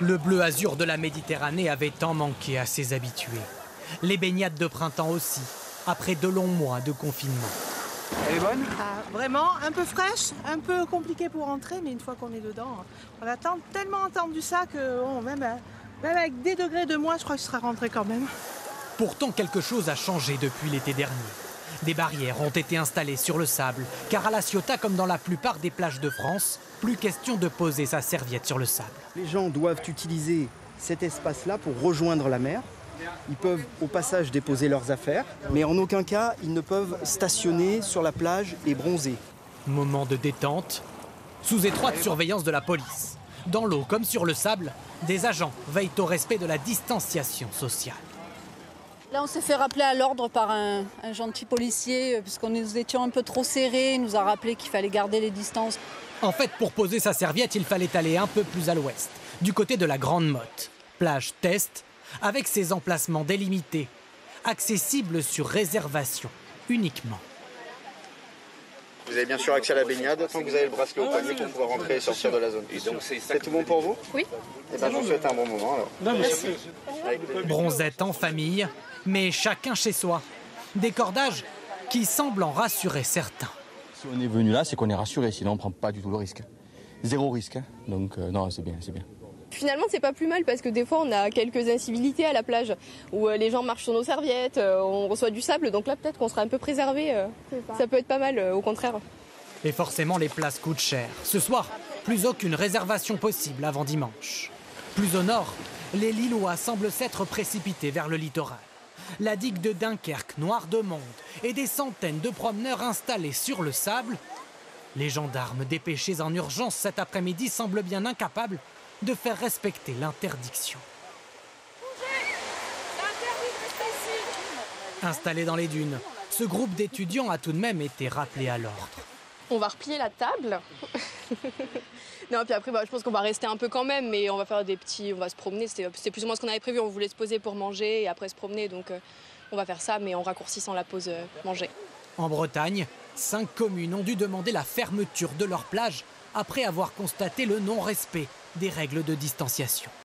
Le bleu azur de la Méditerranée avait tant manqué à ses habitués. Les baignades de printemps aussi, après de longs mois de confinement. Elle est bonne? Vraiment un peu fraîche, un peu compliqué pour rentrer, mais une fois qu'on est dedans, on a tellement entendu ça que bon, même avec des degrés de moins, je crois que je serai rentré quand même. Pourtant, quelque chose a changé depuis l'été dernier. Des barrières ont été installées sur le sable, car à La Ciotat, comme dans la plupart des plages de France, plus question de poser sa serviette sur le sable. Les gens doivent utiliser cet espace-là pour rejoindre la mer. Ils peuvent au passage déposer leurs affaires, mais en aucun cas, ils ne peuvent stationner sur la plage et bronzer. Moment de détente, sous étroite surveillance de la police. Dans l'eau comme sur le sable, des agents veillent au respect de la distanciation sociale. Là, on s'est fait rappeler à l'ordre par un gentil policier, puisqu'on nous étions un peu trop serrés. Il nous a rappelé qu'il fallait garder les distances. En fait, pour poser sa serviette, il fallait aller un peu plus à l'ouest, du côté de la Grande Motte. Plage test, avec ses emplacements délimités, accessibles sur réservation uniquement. Vous avez bien sûr accès à la baignade tant que vous avez le bracelet au poignet pour pouvoir rentrer et sortir de la zone. C'est tout bon pour vous? Oui. Eh ben, je vous souhaite un bon moment alors. Merci. Bronzette en famille, mais chacun chez soi. Des cordages qui semblent en rassurer certains. Si on est venu là, c'est qu'on est rassuré, sinon on ne prend pas du tout le risque. Zéro risque, hein. Donc non, c'est bien, c'est bien. Finalement, c'est pas plus mal parce que des fois, on a quelques incivilités à la plage où les gens marchent sur nos serviettes, on reçoit du sable, donc là, peut-être qu'on sera un peu préservé. Ça peut être pas mal, au contraire. Et forcément, les places coûtent cher. Ce soir, plus aucune réservation possible avant dimanche. Plus au nord, les Lillois semblent s'être précipités vers le littoral. La digue de Dunkerque, noire de monde, et des centaines de promeneurs installés sur le sable. Les gendarmes dépêchés en urgence cet après-midi semblent bien incapables de faire respecter l'interdiction. Installé dans les dunes, ce groupe d'étudiants a tout de même été rappelé à l'ordre. On va replier la table. Non, puis après, je pense qu'on va rester un peu quand même, mais on va faire on va se promener. C'était plus ou moins ce qu'on avait prévu. On voulait se poser pour manger et après se promener, donc on va faire ça, mais en raccourcissant la pause manger. En Bretagne, 5 communes ont dû demander la fermeture de leur plage après avoir constaté le non-respect des règles de distanciation.